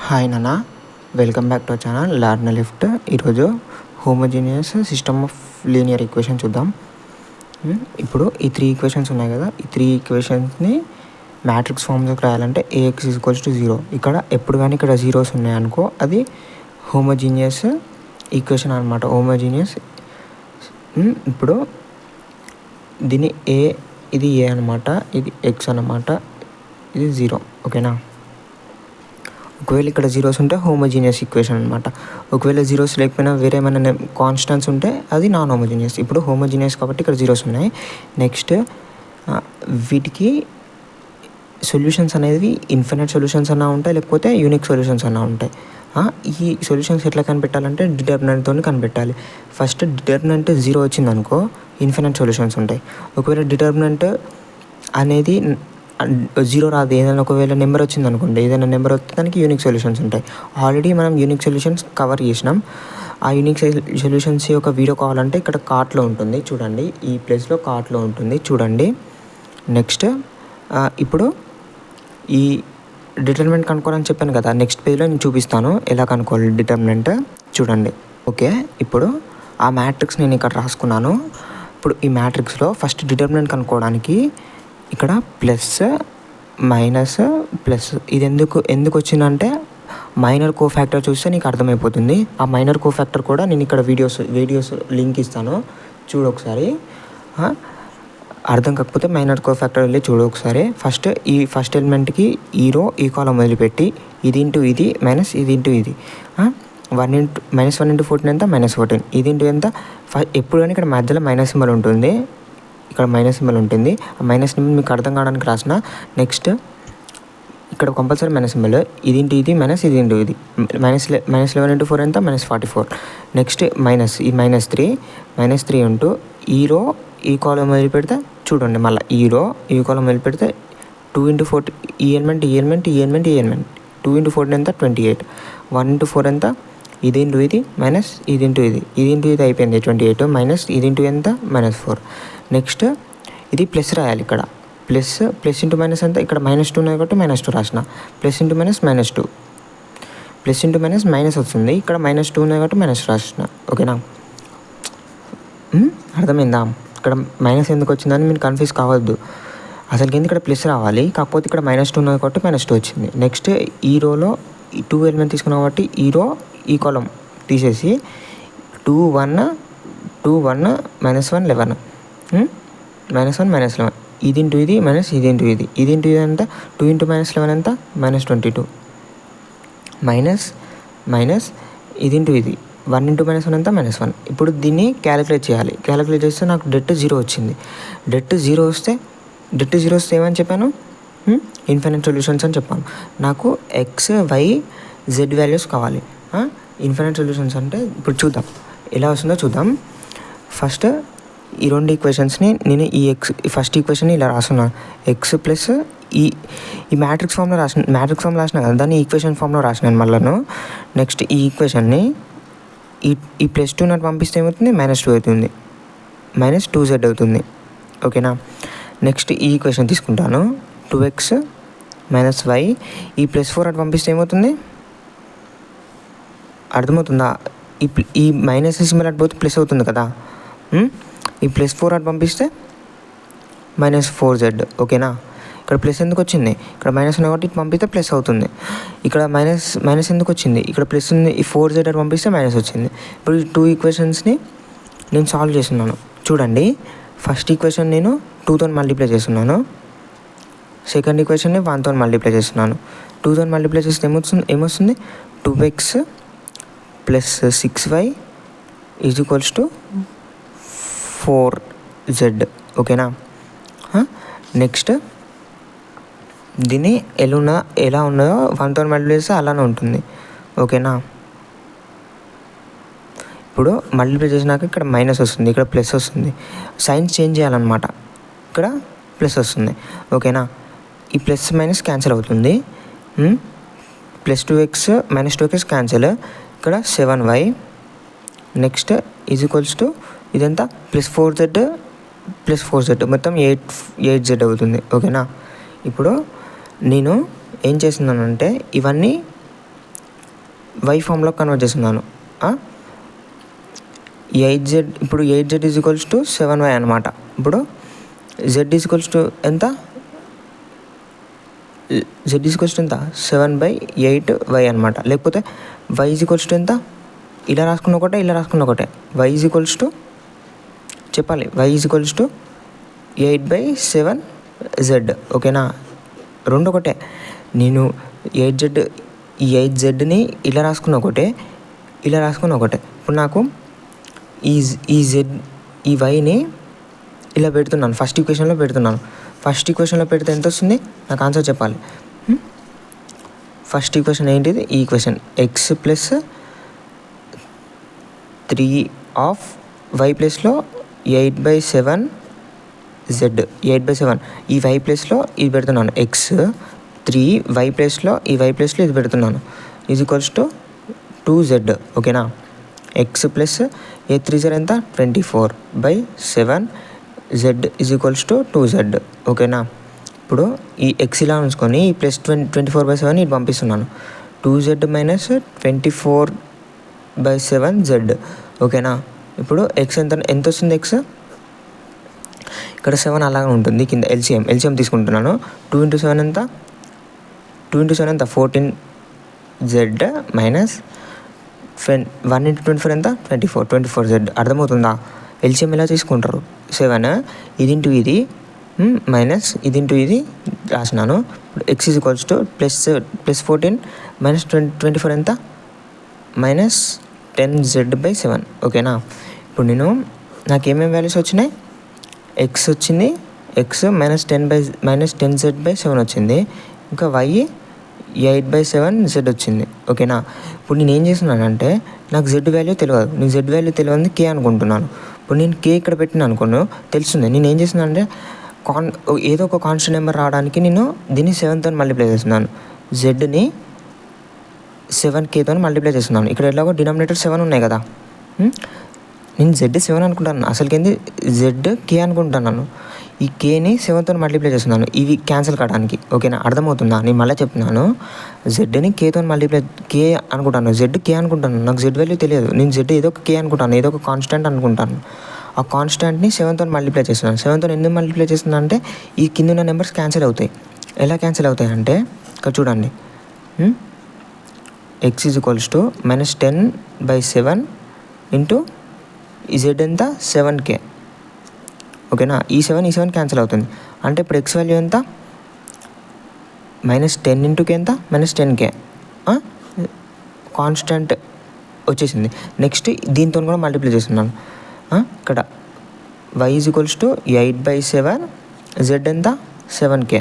Hi నాన్న, welcome back to our channel learn lift. ఈరోజు homogeneous system of linear equation చూద్దాం. ఇప్పుడు ఈ 3 ఈక్వేషన్స్ ఉన్నాయి కదా, ఈ 3 ఈక్వేషన్స్ని మ్యాట్రిక్స్ ఫామ్లోకి రాయాలంటే AX = 0. ఇక్కడ ఎప్పుడు కానీ ఇక్కడ జీరోస్ ఉన్నాయనుకో అది హోమోజీనియస్ ఈక్వేషన్ అనమాట. హోమోజీనియస్. ఇప్పుడు దీని ఇది A అనమాట, ఇది X అనమాట, ఇది 0. ఓకేనా? ఒకవేళ ఇక్కడ జీరోస్ ఉంటే హోమోజీనియస్ ఈక్వేషన్ అనమాట. ఒకవేళ జీరోస్ లేకపోయినా వేరే ఏమైనా కాన్స్టెంట్స్ ఉంటే అది నాన్ హోమోజీనియస్. ఇప్పుడు హోమోజీనియస్ కాబట్టి ఇక్కడ జీరోస్ ఉన్నాయి. నెక్స్ట్ వీటికి సొల్యూషన్స్ అనేవి ఇన్ఫినిట్ సొల్యూషన్స్ అన్నా ఉంటాయి, లేకపోతే యూనిక్ సొల్యూషన్స్ అన్నా ఉంటాయి. ఈ సొల్యూషన్స్ ఎట్లా కనిపెట్టాలంటే డిటర్మినెంట్తో కనిపెట్టాలి. ఫస్ట్ డిటర్మినెంట్ 0 వచ్చిందనుకో ఇన్ఫినిట్ సొల్యూషన్స్ ఉంటాయి. ఒకవేళ డిటర్మినెంట్ అనేది 0 రాదు, ఏదైనా ఒకవేళ నెంబర్ వచ్చింది అనుకోండి, ఏదైనా నెంబర్ వస్తే దానికి యూనిక్ సొల్యూషన్స్ ఉంటాయి. ఆల్రెడీ మనం యూనిక్ సొల్యూషన్స్ కవర్ చేసినాం. ఆ యూనిక్ సొల్యూషన్స్ యొక్క వీడియో కావాలంటే ఇక్కడ కార్ట్లో ఉంటుంది చూడండి, ఈ ప్లేస్లో కార్ట్లో ఉంటుంది చూడండి. నెక్స్ట్ ఇప్పుడు ఈ డిటర్మినెంట్ కనుక్కోవాలని చెప్పాను కదా, నెక్స్ట్ పేజ్లో నేను చూపిస్తాను ఎలా కనుక్కోవాలి డిటర్మినెంట్. చూడండి. ఓకే, ఇప్పుడు ఆ మ్యాట్రిక్స్ నేను ఇక్కడ రాసుకున్నాను. ఇప్పుడు ఈ మ్యాట్రిక్స్లో ఫస్ట్ డిటర్మినెంట్ కనుక్కోవడానికి ఇక్కడ ప్లస్ మైనస్ ప్లస్ ఇది ఎందుకు వచ్చిందంటే మైనర్ కోఫ్యాక్టర్ చూస్తే నీకు అర్థమైపోతుంది. ఆ మైనర్ కోఫ్యాక్టర్ కూడా నేను ఇక్కడ వీడియోస్ లింక్ ఇస్తాను, చూడు ఒకసారి. అర్థం కాకపోతే మైనర్ కోఫ్యాక్టర్ వెళ్ళి చూడు ఒకసారి. ఈ ఫస్ట్ ఎలిమెంట్కి ఈ రో ఈ కాలం వదిలిపెట్టి ఇది ఇంటూ ఇది మైనస్ ఇది ఇంటూ ఇది -1 × 14 ఎంత -14, ఇది ఇంటూ ఎంత. ఎప్పుడు కానీ ఇక్కడ మధ్యలో మైనస్ సింబల్ ఉంటుంది, ఇక్కడ మైనస్ సింబల్ ఉంటుంది. ఆ మైనస్ సింబల్ మీకు అర్థం కావడానికి రాసిన. నెక్స్ట్ ఇక్కడ కంపల్సరీ మైనస్ సింబల్, ఇది ఇంటూ ఇది మైనస్ ఇది ఇంటూ ఇది -11 × 4 ఎంత -44. నెక్స్ట్ మైనస్ ఈ -3 ఉంటూ ఈ రో ఈ కాలం వదిలి పెడితే చూడండి, మళ్ళీ ఈ రో ఈ కాలం వదిలి పెడితే 2 × 4 ఈ ఎలిమెంట్ 2 × 14 ఎంత 28. 1 × 4 ఎంత, ఇది ఇంటూ ఇది మైనస్ ఇది ఇంటూ ఇది అయిపోయింది 28 మైనస్ ఇది ఇంటూ ఎంత -4. నెక్స్ట్ ఇది ప్లస్ రాయాలి. ఇక్కడ ప్లస్ ఇంటూ మైనస్ ఎంత, ఇక్కడ -2 ఉన్నాయి కాబట్టి -2 రాసిన. Plus into minus -2, plus into minus minus వస్తుంది, ఇక్కడ -2 ఉన్నాయి కాబట్టి మైనస్ రాసిన. ఓకేనా? అర్థమైందా? ఇక్కడ మైనస్ ఎందుకు వచ్చిందని మీరు కన్ఫ్యూజ్ కావద్దు. అసలుకి ఎందుకు ఇక్కడ ప్లస్ రావాలి, కాకపోతే ఇక్కడ -2 ఉన్నాయి కాబట్టి -2 వచ్చింది. నెక్స్ట్ ఈ రోలో 2 ఎలిమెంట్ తీసుకున్నాం కాబట్టి ఈ రో ఈ కాలం తీసేసి 2 1 -1 -11 -1 ఇది ఇంటూ ఇది మైనస్ ఇది ఇంటూ ఇది ఇంటూ ఇది ఎంత 2 × -11 ఎంత -22 మైనస్ ఇది ఇంటూ ఇది 1 × -1 ఎంత -1. ఇప్పుడు దీన్ని క్యాలిక్యులేట్ చేయాలి. క్యాలిక్యులేట్ చేస్తే నాకు డెట్ 0 వచ్చింది. డెట్ జీరో వస్తే ఏమని చెప్పాను, ఇన్ఫినిట్ సొల్యూషన్స్ అని చెప్పాను. నాకు X Y Z వాల్యూస్ కావాలి. ఇన్ఫినిట్ సొల్యూషన్స్ అంటే ఇప్పుడు చూద్దాం ఎలా వస్తుందో చూద్దాం. ఫస్ట్ ఈ 2 ఈక్వేషన్స్ని నేను ఈ ఫస్ట్ ఈక్వేషన్ని ఇలా రాస్తున్నాను. X ప్లస్ ఈ మ్యాట్రిక్స్ ఫామ్లో రాసిన కదా, దాన్ని ఈక్వేషన్ ఫామ్లో రాసినాను మళ్ళీ. నెక్స్ట్ ఈ ఈక్వేషన్ని ఈ +2 నాటి పంపిస్తే ఏమవుతుంది -2 అవుతుంది, -2Z అవుతుంది. ఓకేనా? నెక్స్ట్ ఈ ఈక్వేషన్ తీసుకుంటాను 2x - y, ఈ +4 అటు పంపిస్తే ఏమవుతుంది అర్థమవుతుందా? ఈ మైనస్ సింబల్ అటు పోతే ప్లస్ అవుతుంది కదా, ఈ +4 అటు పంపిస్తే -4Z. ఓకేనా? ఇక్కడ ప్లస్ ఎందుకు వచ్చింది, ఇక్కడ మైనస్ ఉంది కాబట్టి ఇటు పంపిస్తే ప్లస్ అవుతుంది. ఇక్కడ మైనస్ ఎందుకు వచ్చింది, ఇక్కడ ప్లస్ ఉంది, ఈ 4Z అటు పంపిస్తే మైనస్ వచ్చింది. ఇప్పుడు ఈ 2 ఈక్వేషన్స్ని నేను సాల్వ్ చేస్తున్నాను చూడండి. ఫస్ట్ ఈక్వేషన్ నేను 2తో మల్టిప్లై చేస్తున్నాను, సెకండ్ ఈక్వేషన్ని 1తో మల్టిప్లై చేస్తున్నాను. 2తో మల్టిప్లై చేస్తే ఏమొస్తుంది 2x + 6y = 4Z. ఓకేనా? నెక్స్ట్ దీన్ని ఎలా ఉన్నదో 1తో మల్టిప్లై చేస్తే అలానే ఉంటుంది. ఓకేనా? ఇప్పుడు మల్టిప్లై చేసినాక ఇక్కడ మైనస్ వస్తుంది, ఇక్కడ ప్లస్ వస్తుంది. సైన్స్ చేంజ్ చేయాలన్నమాట, ఇక్కడ ప్లస్ వస్తుంది. ఓకేనా? ఈ ప్లస్ మైనస్ క్యాన్సిల్ అవుతుంది. +2x - 2x క్యాన్సిల్, ఇక్కడ 7y. నెక్స్ట్ = ఇదంతా +4Z మొత్తం 8Z అవుతుంది. ఓకేనా? ఇప్పుడు నేను ఏం చేస్తున్నానంటే ఇవన్నీ వై ఫామ్లో కన్వర్ట్ చేస్తున్నాను. 8z ఇప్పుడు 8z ఈక్వల్స్ టు 7y అనమాట. ఇప్పుడు z ఈక్వల్స్ టు ఎంత, z ఈక్వల్స్ టు ఎంత 7/8y అనమాట. లేకపోతే y ఈక్వల్స్ టు ఎంత, ఇలా రాసుకున్న ఒకటే ఇలా రాసుకున్న ఒకటే. y ఈక్వల్స్ టు చెప్పాలి, y ఈక్వల్స్ టు 8/7z. ఓకేనా, రెండు ఒకటే. నేను 8z ఈ 8zని ఇలా రాసుకున్న ఒకటే, ఇలా రాసుకున్న ఒకటే. ఇప్పుడు నాకు ఈ z ఈ వైని ఇలా పెడుతున్నాను, ఫస్ట్ ఈక్వేషన్లో పెడుతున్నాను. ఫస్ట్ ఈక్వేషన్లో పెడితే ఎంత వస్తుంది, నాకు ఆన్సర్ చెప్పాలి. ఫస్ట్ ఈక్వేషన్ ఏంటిది, ఈ equation x plus 3 of y ప్లస్లో 8/7z, 8/7 ఈ y ప్లస్లో ఇది పెడుతున్నాను, x 3 y ప్లస్లో ఈ y ప్లస్లో ఇది పెడుతున్నాను, ఈజ్ ఈక్వల్స్ టు 2z. ఓకేనా, x ప్లస్ 3 ఎంత 24/7, z is equals to 2z. ఓకేనా, ఇప్పుడు ఈ x ఇలా ఉంచుకొని ఈ ప్లస్ 24/7 ఇది పంపిస్తున్నాను, 2z మైనస్ 24/7z. ఓకేనా, ఇప్పుడు x ఎంత వస్తుంది, x ఇక్కడ 7 అలాగే ఉంటుంది, కింద ఎల్సిఎం తీసుకుంటున్నాను. 2 × 7 ఎంత, 2 × 7 ఎంత 14z మైనస్ 1 × 24 ఎంత 24z. అర్థమవుతుందా, ఎల్సిఎం ఎలా తీసుకుంటారు, 7 ఇది ఇంటూ ఇది మైనస్ ఇది ఇంటూ ఇది రాసినాను. ఇప్పుడు x is equals to plus 14 minus 24 ఎంత మైనస్ 10z/7. ఓకేనా, ఇప్పుడు నాకు ఏమేమి వాల్యూస్ వచ్చినాయి, x వచ్చింది, x మైనస్ 10z/7 వచ్చింది, ఇంకా y 8/7z వచ్చింది. ఓకేనా, ఇప్పుడు నేను ఏం చేస్తున్నానంటే నాకు z వాల్యూ తెలియదు, నేను z వాల్యూ తెలియదు k అనుకుంటున్నాను. ఇప్పుడు నేను k ఇక్కడ పెట్టిన అనుకోను తెలుస్తుంది. నేను ఏం చేస్తున్నాను అంటే ఏదో ఒక కాన్స్టెంట్ నెంబర్ రావడానికి నేను దీన్ని 7తో మల్టిప్లై చేస్తున్నాను, zని 7kతో మల్టిప్లై చేస్తున్నాను. ఇక్కడ ఎలాగో డినామినేటర్ 7 ఉన్నాయి కదా, నేను z 7 అనుకుంటాను, అసలుకి ఏంది zk అనుకుంటున్నాను. ఈ kని 7తో మల్టిప్లై చేస్తున్నాను, ఇవి క్యాన్సిల్ కావడానికి. ఓకేనా, అర్థమవుతుందా, నేను మళ్ళీ చెప్తున్నాను, zని kతో మల్టిప్లై k అనుకుంటాను, k అనుకుంటాను, నాకు z వాల్యూ తెలియదు, నేను z ఏదో ఒక k అనుకుంటాను, ఏదో ఒక కాన్స్టెంట్ అనుకుంటాను. ఆ కాన్స్టెంట్ని 7తో మల్టిప్లై చేస్తున్నాను. 7తో ఎందుకు మల్టిప్లై చేస్తున్నాను అంటే ఈ కింద ఉన్న నెంబర్స్ క్యాన్సిల్ అవుతాయి. ఎలా క్యాన్సిల్ అవుతాయి అంటే ఇక్కడ చూడండి, x is equals to minus 10/7 into ఈ z ఎంత 7k. ఓకేనా, ఈ 7 క్యాన్సిల్ అవుతుంది అంటే ఇప్పుడు x వాల్యూ ఎంత మైనస్ 10 ఇంటూ k ఎంత మైనస్ 10k కాన్స్టెంట్ వచ్చేసింది. నెక్స్ట్ దీంతో కూడా మల్టిప్లై చేస్తున్నాను. ఇక్కడ y is equals to 8/7, z ఎంత 7k,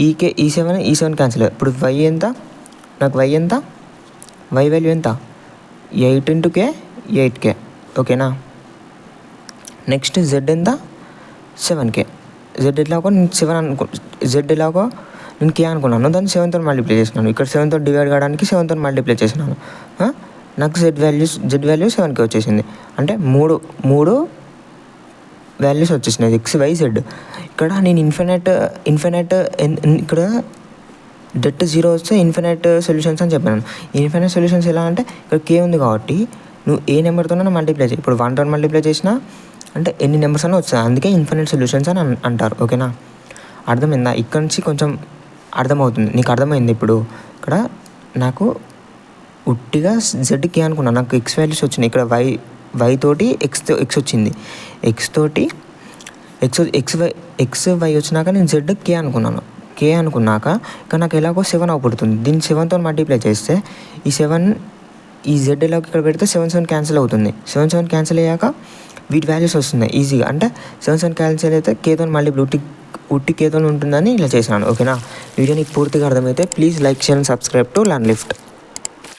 ఈ 7 క్యాన్సిల్. ఇప్పుడు y ఎంత, నాకు y ఎంత, y వాల్యూ ఎంత 8 ఇంటూ k 8k. ఓకేనా, నెక్స్ట్ z ఎంత 7k, z ఎలాగో నేను 7 z ఎలాగో నేను k అనుకున్నాను, దాన్ని 7తో మల్టిప్లై చేసినాను. ఇక్కడ 7తో డివైడ్ కావడానికి 7తో మల్టిప్లై చేసినాను. నాకు z వాల్యూ 7k వచ్చేసింది. అంటే మూడు వాల్యూస్ వచ్చేసినాయి x y z. ఇక్కడ నేను ఇన్ఫినైట్ ఇక్కడ డెట్ 0 వస్తే ఇన్ఫినైట్ సొల్యూషన్స్ అని చెప్పాను. ఇన్ఫినైట్ సొల్యూషన్స్ ఎలా అంటే ఇక్కడ k ఉంది కాబట్టి నువ్వు ఏ నెంబర్తోనైనా మల్టిప్లై చేయి. ఇప్పుడు 1తో మల్టిప్లై చేసినా అంటే ఎన్ని నెంబర్స్ అయినా వస్తాయి, అందుకే ఇన్ఫినైట్ సొల్యూషన్స్ అని అంటారు. ఓకేనా, అర్థమైందా, ఇక్కడ నుంచి కొంచెం అర్థమవుతుంది, నీకు అర్థమైంది. ఇప్పుడు ఇక్కడ నాకు ఉట్టిగా zk అనుకున్నాను, నాకు x వాల్యూస్ వచ్చినాయి. ఇక్కడ y తోటి x వచ్చింది, x y వచ్చినాక నేను zk అనుకున్నాను. k అనుకున్నాక ఇక్కడ నాకు ఎలాగో 7 అవుపడుతుంది. దీన్ని 7తో మల్టిప్లై చేస్తే ఈ 7 ఈ z ఎలాగో ఇక్కడ పెడితే 7 క్యాన్సిల్ అవుతుంది. 7 క్యాన్సిల్ అయ్యాక వీటి వాల్యూస్ వస్తున్నాయి ఈజీగా. అంటే 7 క్యాన్సిల్ అయితే kతో మల్టిప్లై ఉట్టి kతో ఉంటుందని ఇలా చేశాను. ఓకేనా, వీడియో నీకు పూర్తిగా అర్థమైతే please like, share and subscribe to learn lift.